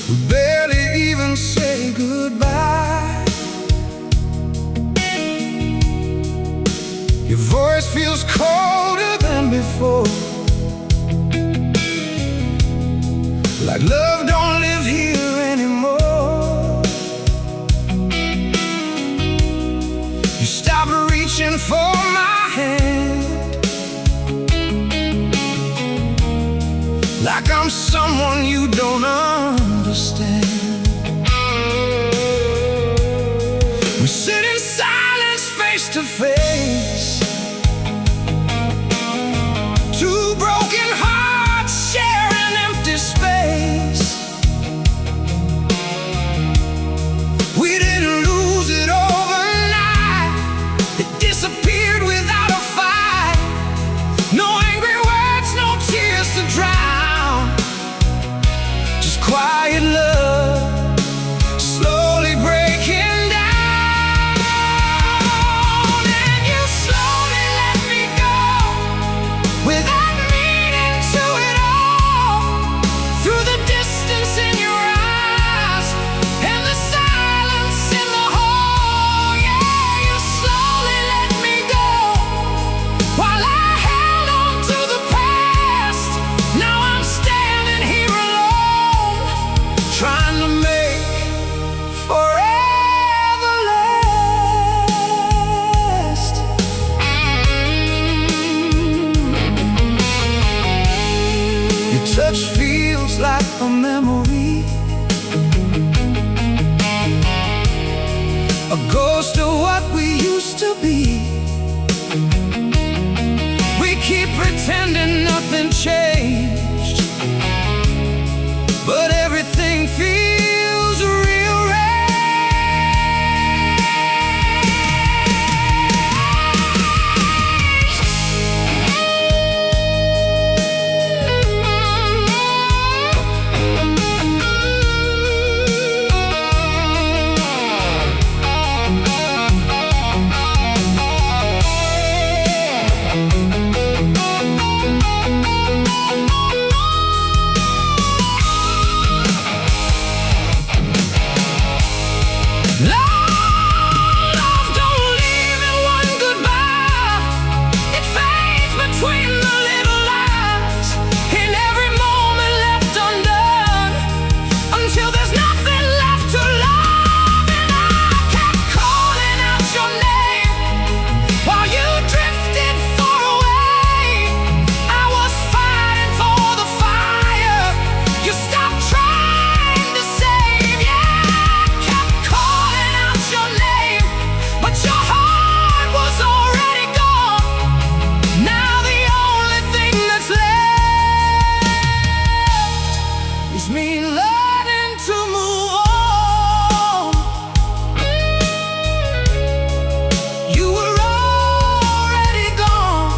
We barely even say goodbye. Your voice feels colder than before, like love don't live here anymore. You stop reaching for my hand, like I'm someone you don't understand. We sit in silence face to face, two broken hearts share an empty space. We didn't lose it overnight, it disappeared without a fight. No angry words, no tears to drown, just quiet love slowly breaking down. And you slowly let me go without meaning to at all. Through the distance in your eyes and the silence in the hall, yeah, you slowly let me go while I held on to the past. Now I'm standing here alone, trying to make forever last. Your touch feels like a memory, a ghost of what we used to be. We keep pretending nothing changed, but everything feels real right. Love don't leave in one goodbye, it fades between the little lies, in every moment left undone, until there's nothing left to love. And I kept calling out your name while you drifted far away. I was fighting for the fire you stopped trying to save. Yeah, I kept calling out your name, but your heart was already gone. Now the only thing that's left is me learning to move on. You were already gone.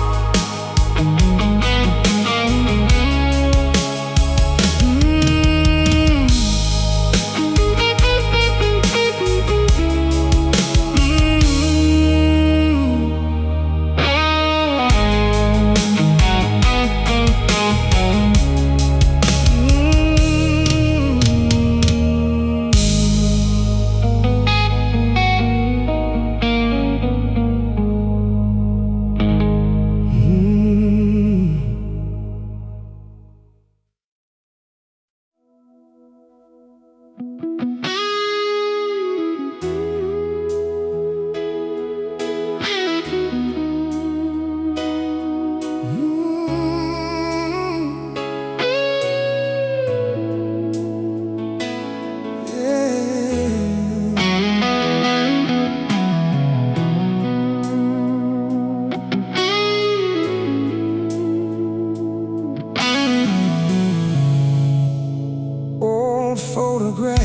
Old photographs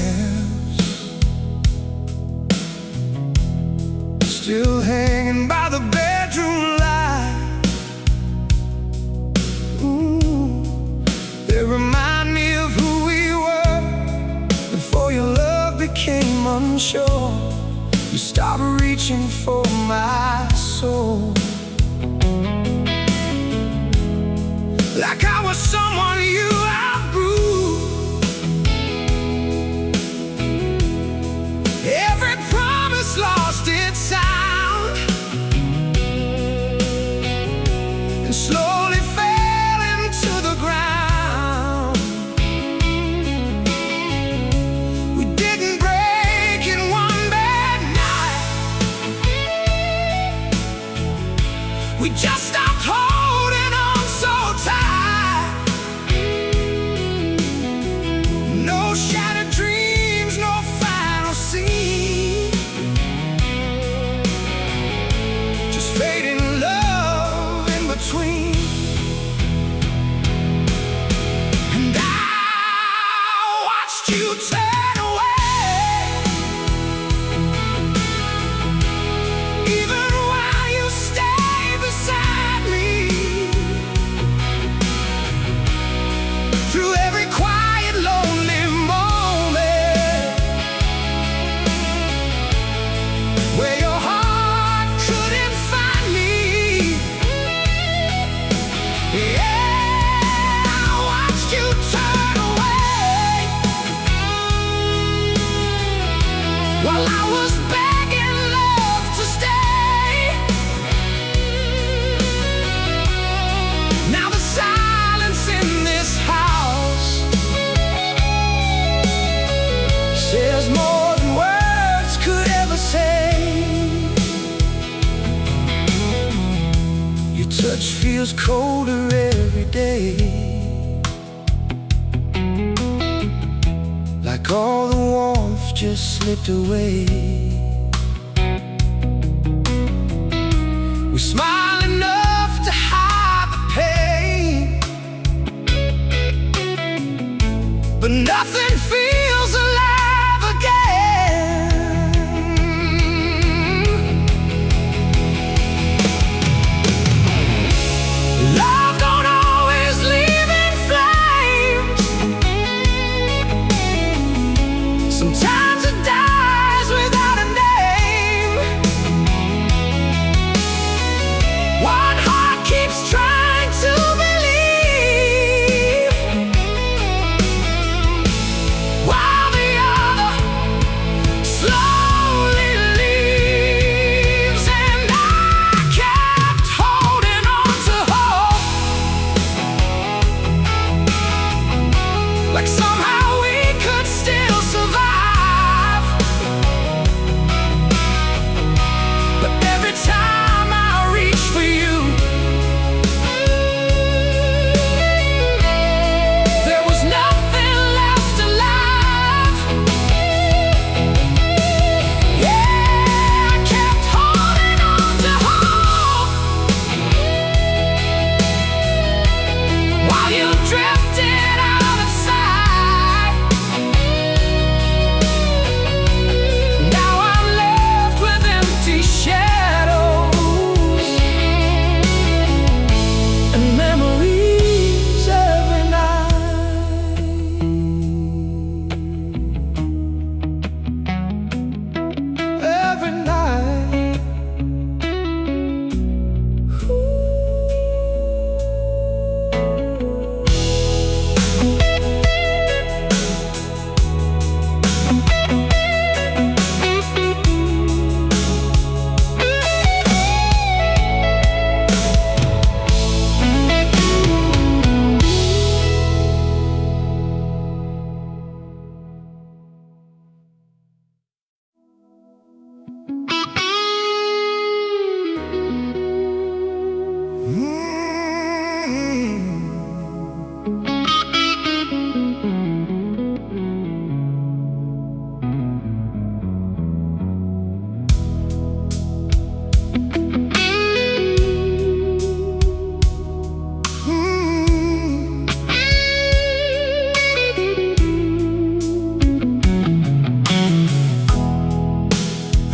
still hanging by the bedroom light. They remind me of who we were before your love became unsure. You stopped reaching for my soul, like I was someone you outgrew. you turn away, even while you stay beside me. Through every quiet, lonely moment where your heart couldn't find me. Yeah, I watched you turn away while I was begging love to stay. Now the silence in this house says more than words could ever say. Your touch feels colder every day, like all the warmth just slipped away. We smile enough to hide the pain, but nothing feels alive again. Love don't always leave in flames. Sometimes it dies without a name. One heart keeps trying to believe, while the other slowly leaves. And I kept holding on to hope, like somehow we could still survive. But every time I reach for you, there was nothing left alive. Yeah, I kept holding on to hope while you drifted out of sight. Now I'm left with empty shadows and memories every night. Every night.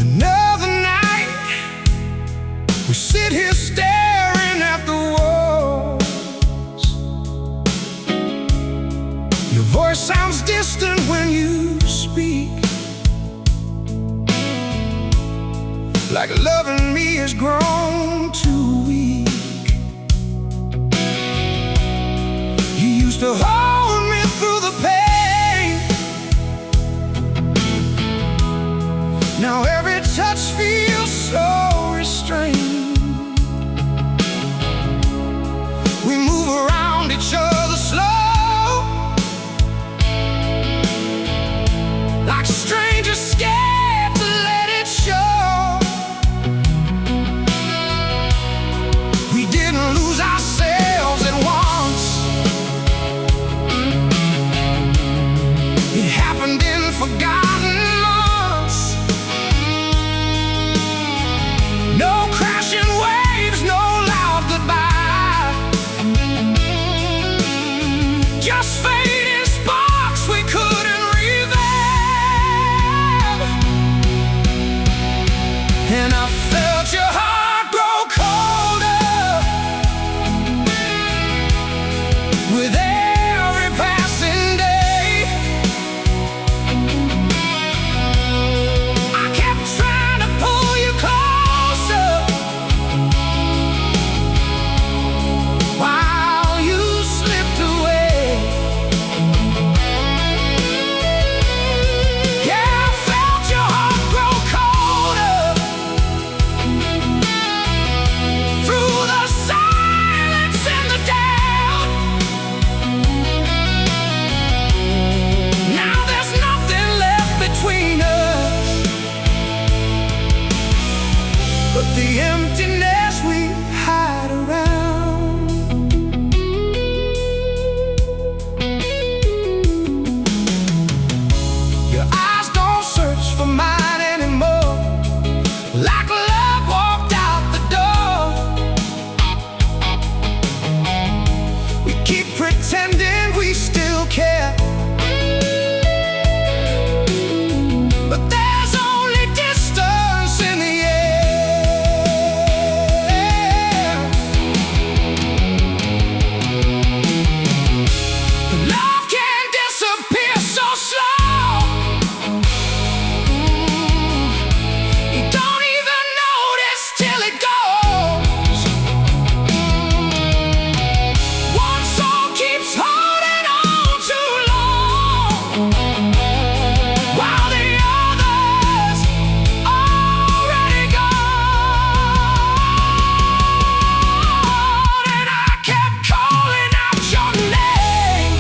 Another night, we sit here staring at the walls. Your voice sounds distant when you speak, like loving me has grown too weak. You used to hold me through the pain. Now every touch feels so restrained. We move around each other slow, like strangers scared to let it show. We didn't lose ourselves at once. It happened in forgotten months. No crashing waves, no loud goodbye, just fading sparks we couldn't reach. and I felt your heart grow colder with every passing day. I kept trying to pull you closer while you slipped away. Yeah, I felt your heart grow colder through the silence and the doubt. Now there's nothing left between us but the emptiness we hide around. Your eyes don't search for mine anymore, like love walked out the door. We keep pretending we still care, but there's only distance in the air. Love can disappear so slow. You don't even notice till it goes. One soul keeps holding on too long, while the others already gone. And I kept calling out your name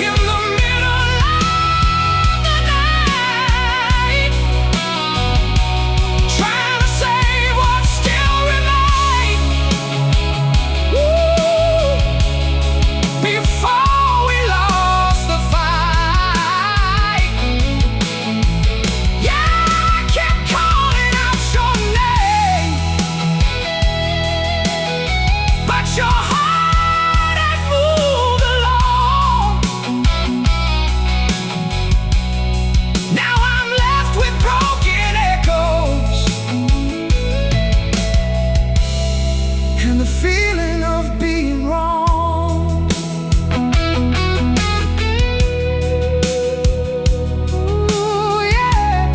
in the middle of the night, trying to save what still remained. Before we lost the fight. Yeah, I kept calling out your name, but your heart had moved along. Now I'm left with broken echoes and the feeling of being wrong. Ooh, yeah.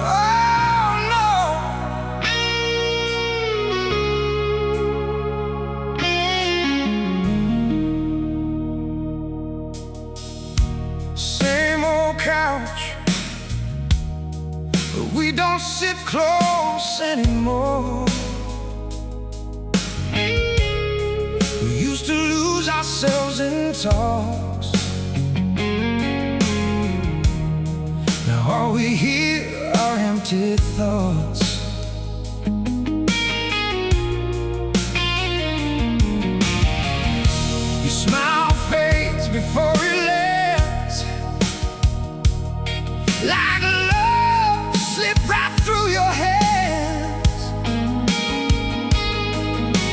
Oh no. Same old couch, but we don't sit close anymore. We used to lose ourselves in talks. Now all we hear are empty thoughts. Your smile fades before it lands, like love slipped right through your hands.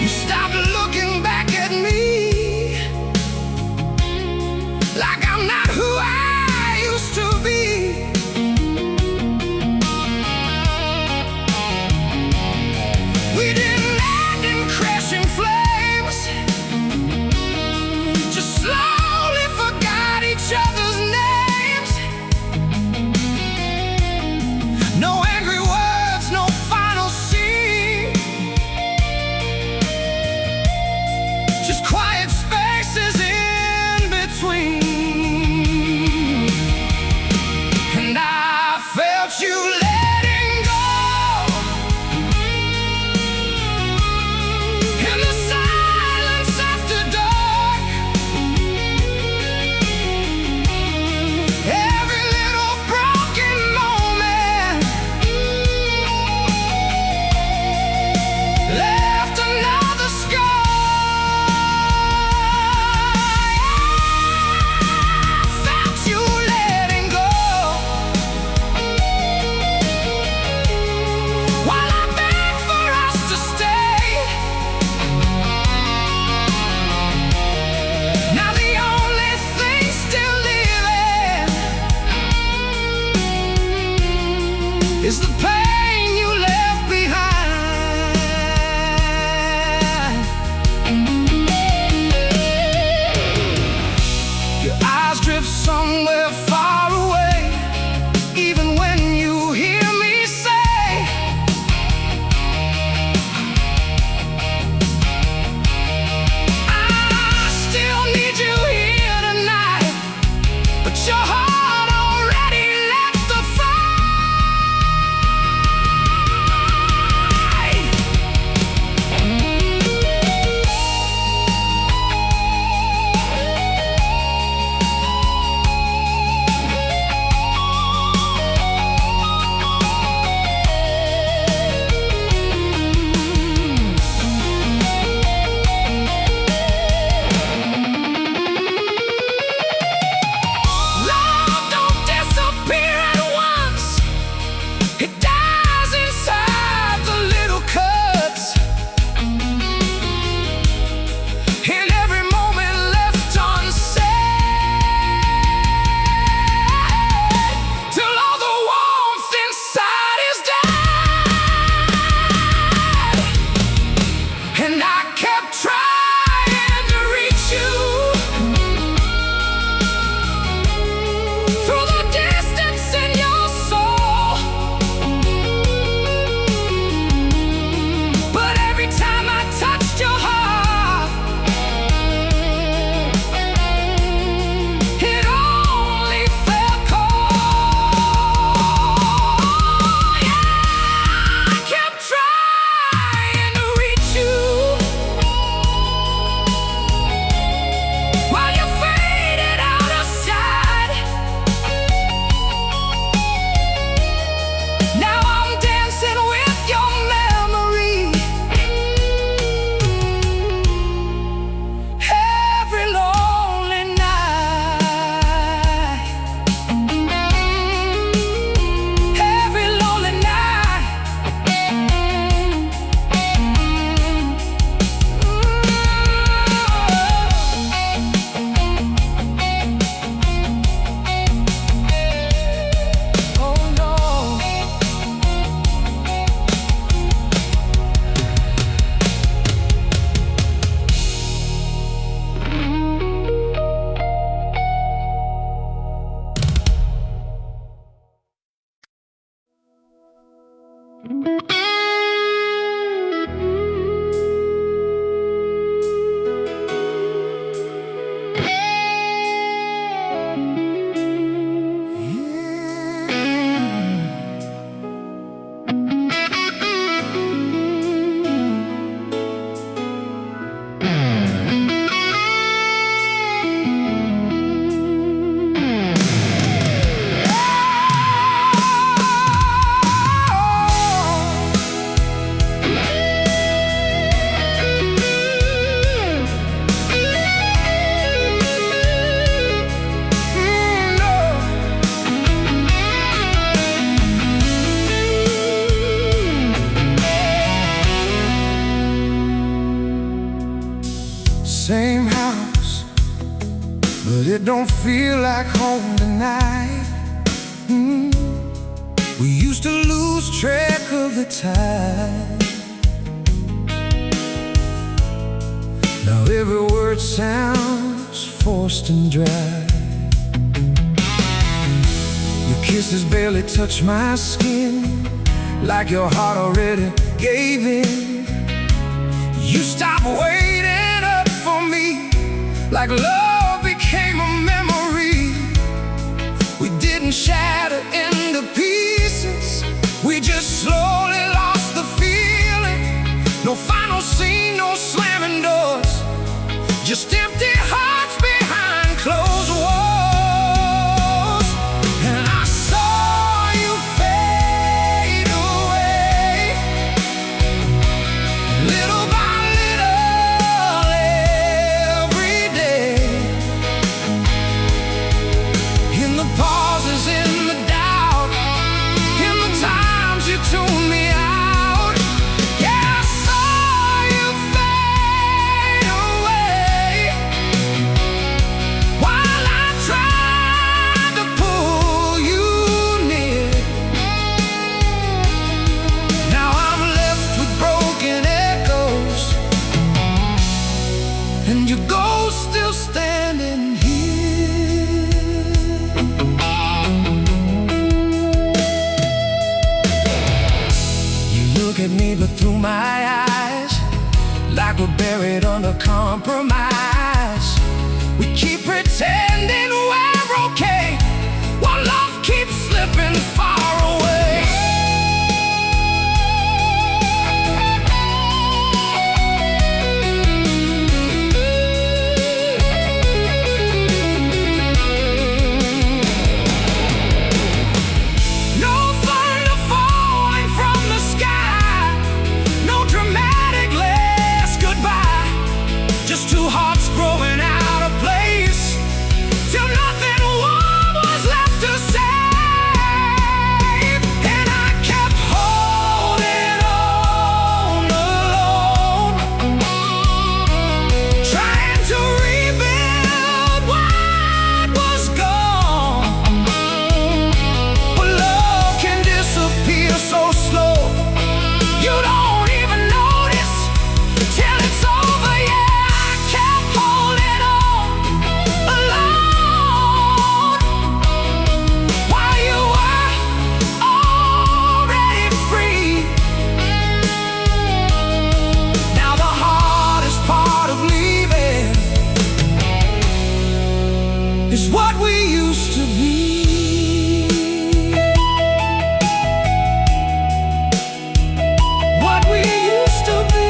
You stopped looking back at me, like I'm not who I used to be. is the pain you left behind. Your eyes drift somewhere far away, even when you hear me say, I still need you here tonight, but your heart already left the fight. Love don't disappear at once. It dies inside the little cuts, in every moment left unsaid, till all the warmth inside is dead. And I kept trying to reach you through the distance in your soul, but every time I touched your heart, it only felt cold. Yeah, I kept trying to reach you while you faded out of sight. Now I'm dancing with your memory every lonely night, every lonely night. Oh no. Same house, but it don't feel like home tonight. We used to lose track of the time. Now every word sounds forced and dry. Your kisses barely touch my skin, like your heart already gave in. You stopped waiting up for me, like love became a memory. We didn't shatter into pieces, we just slowly lost the feeling. No final scene, no slamming doors, just empty hearts behind closed walls. And I saw you fade away, little by little, every day. In the pauses, in the doubt, in the times you tuned me at me, but through my eyes, like we're buried under compromise. We keep pretending we're okay, while love keeps slipping far away. Is what we used to be. What we used to be.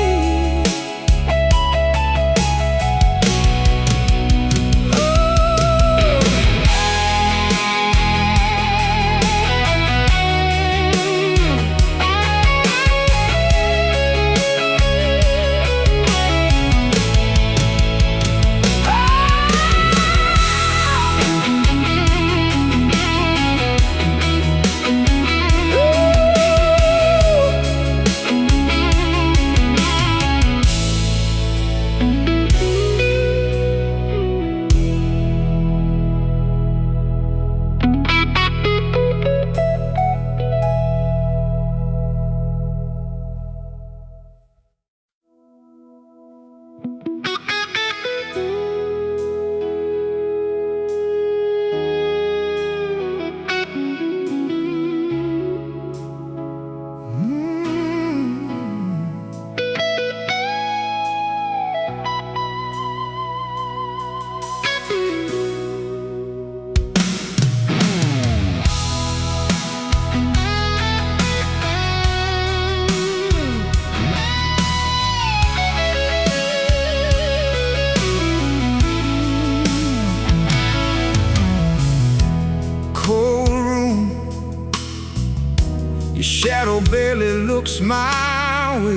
Your shadow barely looks my way.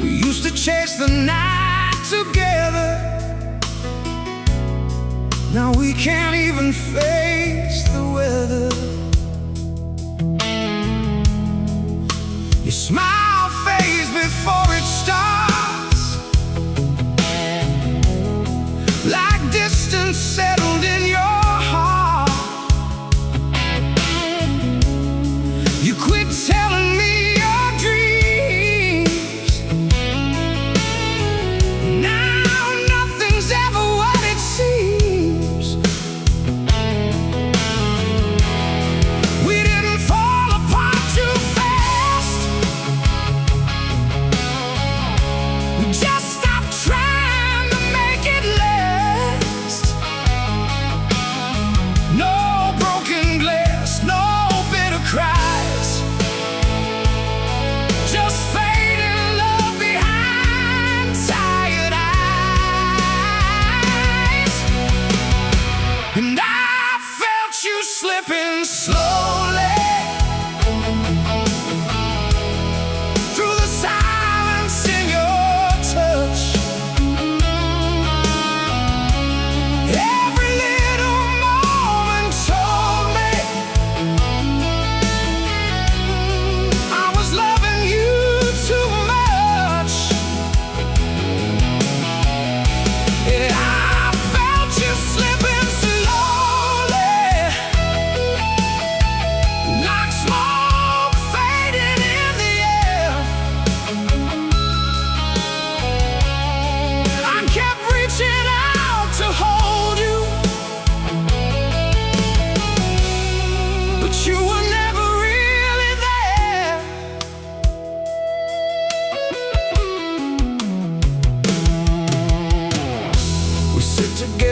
We used to chase the night together. Now we can't even face the weather. Your smile fades before it starts, like distance settled in your heart. You quit telling me your dreams. Now nothing's ever what it seems.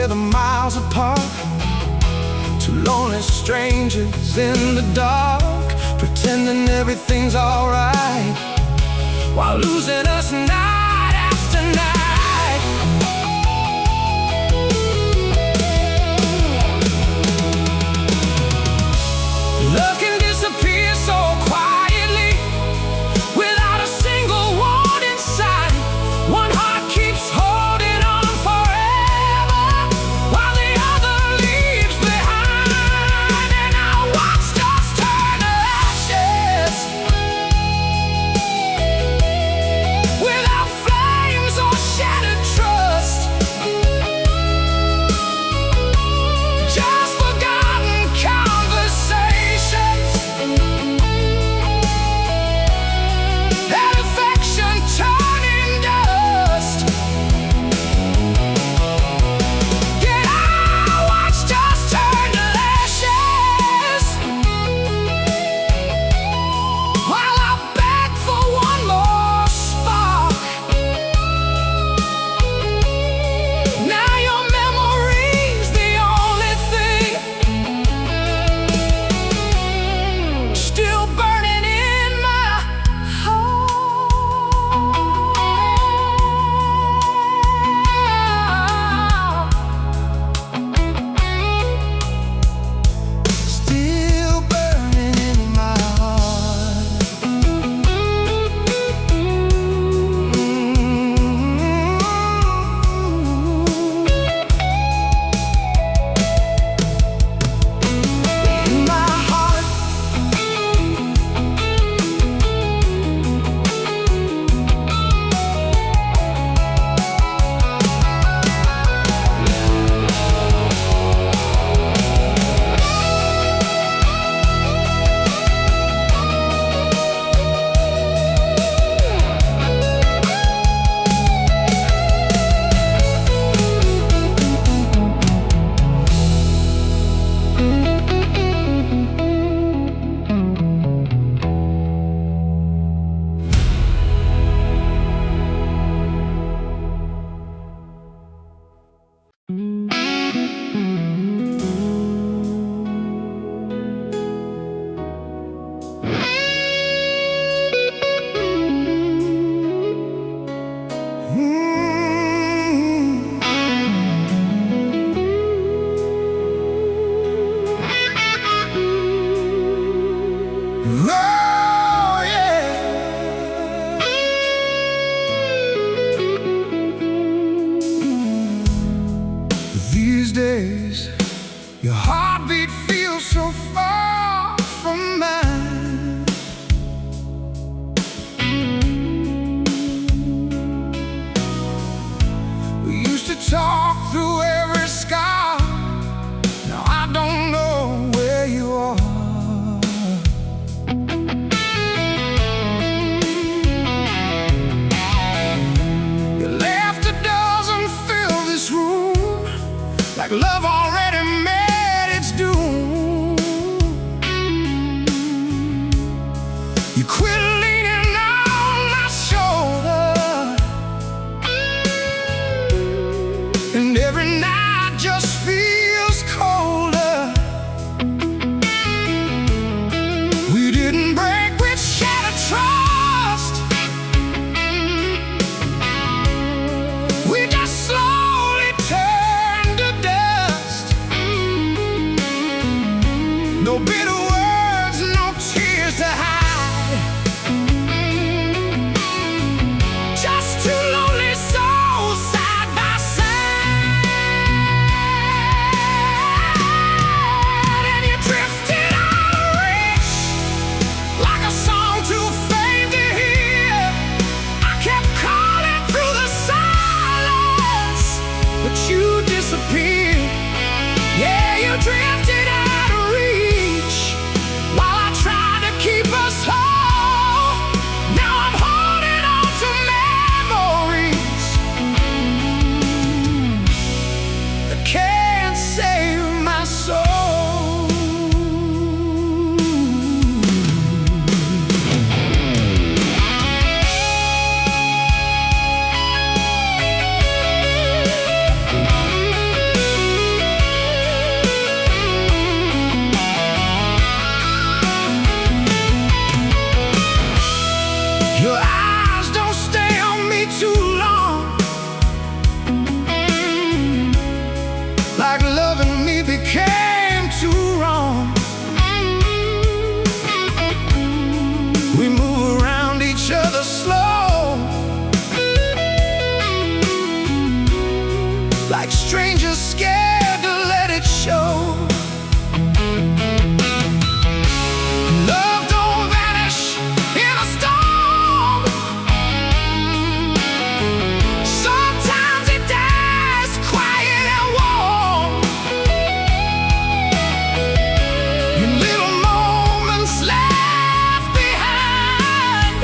together miles apart. Two lonely strangers in the dark, pretending everything's alright, while losing us night after night. Love can disappear so quietly, without a single warning sign. One heart keeps holding on forever, while the other leaves behind. And our watch just turn to ashes, without flames or shattered trust. Just forgotten conversations, that affection turning dust. Yet our watch just turned to ashes, while I beg for one more spark. Now your memory's the only thing still burning in my heart. Still burning in my heart. In my heart. Oh, yeah. These days, your heartbeat feels so far from mine. We used to talk through every scar. Now I don't know where you are. Your laughter doesn't fill this room, like love already met its doom. You quit leaning on my shoulder, and every night just feels colder. We didn't break with shattered trust, we just slowly turned to dust. No bitter words, no tears to hide, just two lonely souls side by side. And you drifted out of reach, like a song too faint to hear. I kept calling through the silence, but you disappeared. Yeah, you drifted out of reach, while I tried to keep us whole. Now I'm holding on to memories that can't save my soul. scared to let it show. Love don't vanish in a storm. Sometimes it dies quiet and warm. In little moments left behind,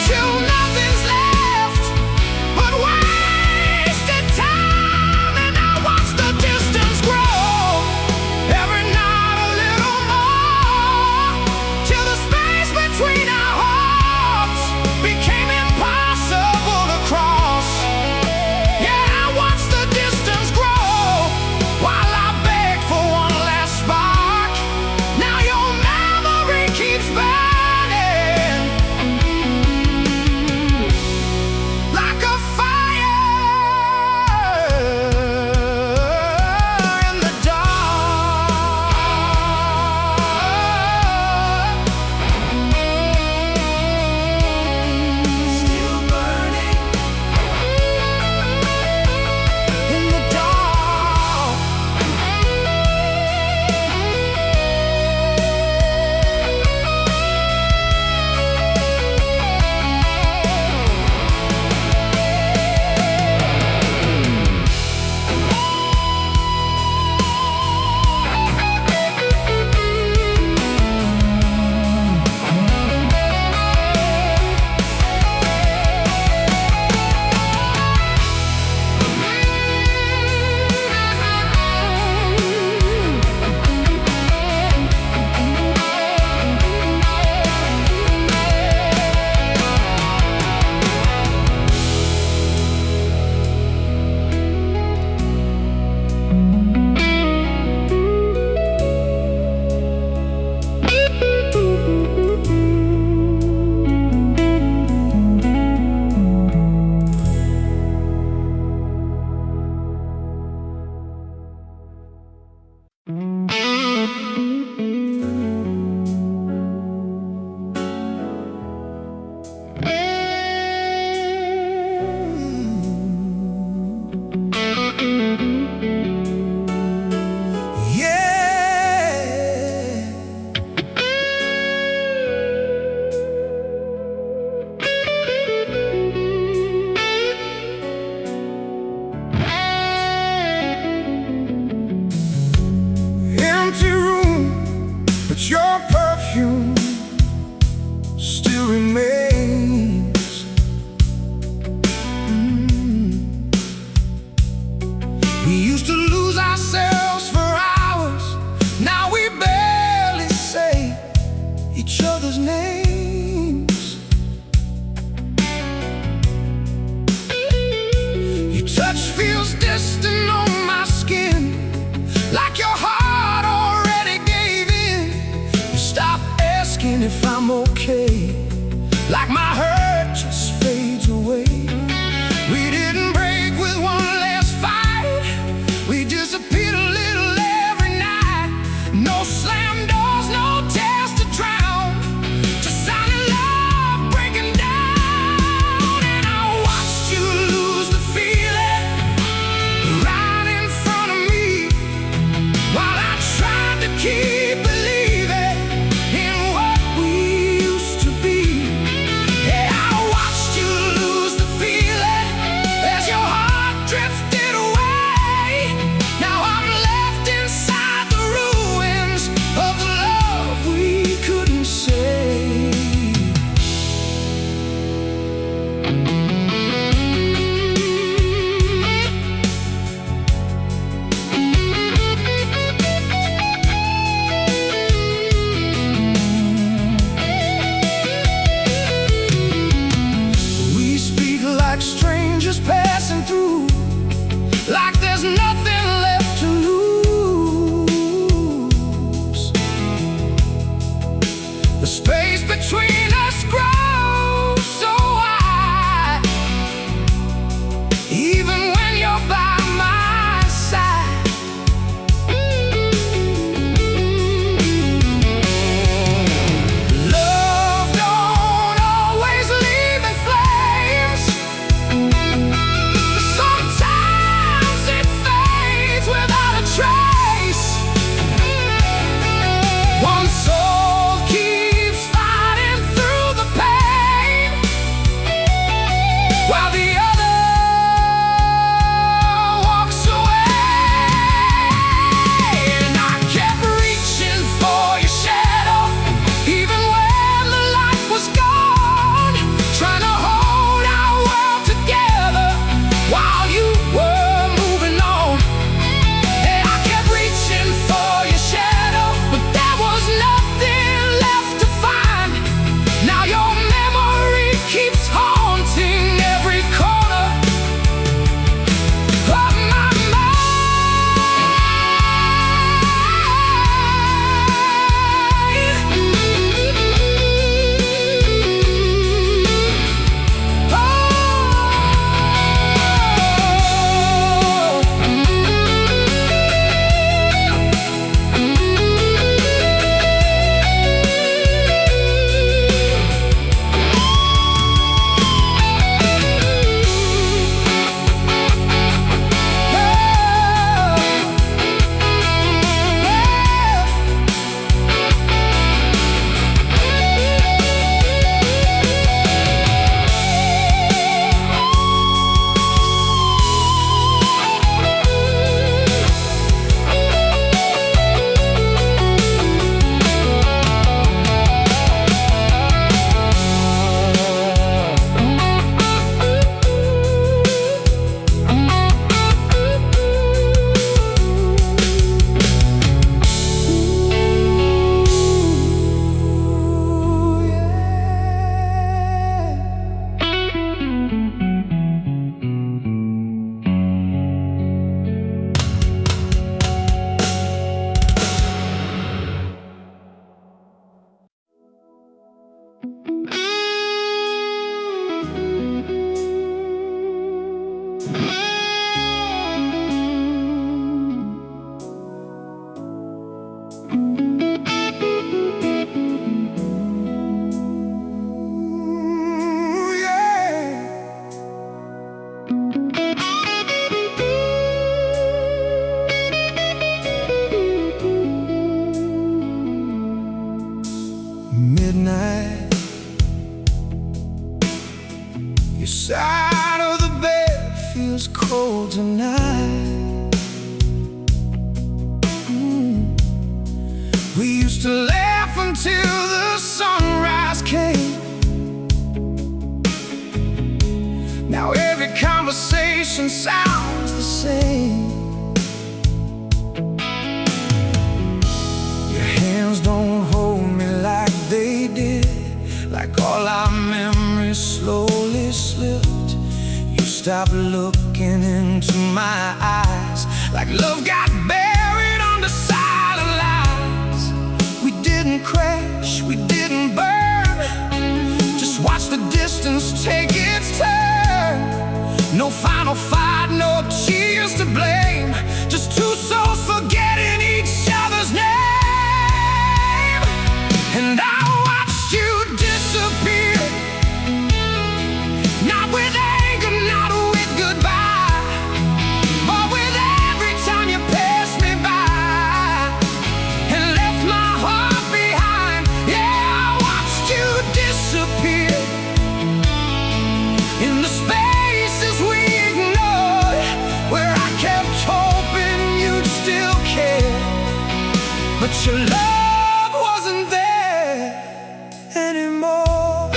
till nothing's left but wasted time. And I watch the distance grow, every night a little more, till the space between our hearts became impossible to cross. Yeah, I watch the distance grow while I beg for one last spark. Now your memory keeps burning like a fire in the dark. Still burning in the dark. Empty room, but your perfume still remains. We used to lose ourselves for hours. Now we barely say each other's names. Your touch feels distant on my skin, like your heart already gave in. You stop asking if I'm okay, like my hurt just fades away. We didn't break with one last fight, we disappeared a conversation sounds the same. Your hands don't hold me like they did, like all our memories slowly slipped. You stopped looking into my eyes, like love got buried under silent lies. We didn't crash, we didn't burn, just watch the distance take its turn. No final fight, no cheers to blame, just two souls forgetting each other's name. And I watched you disappear, not with anger, not with goodbye, but with every time you passed me by and left my heart behind. Yeah, I watched you disappear in the spaces we ignored, where I kept hoping you'd still care, but your love wasn't there anymore.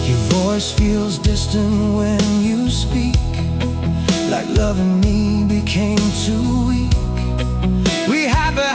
Your voice feels distant when you speak, like loving me became too weak. We had the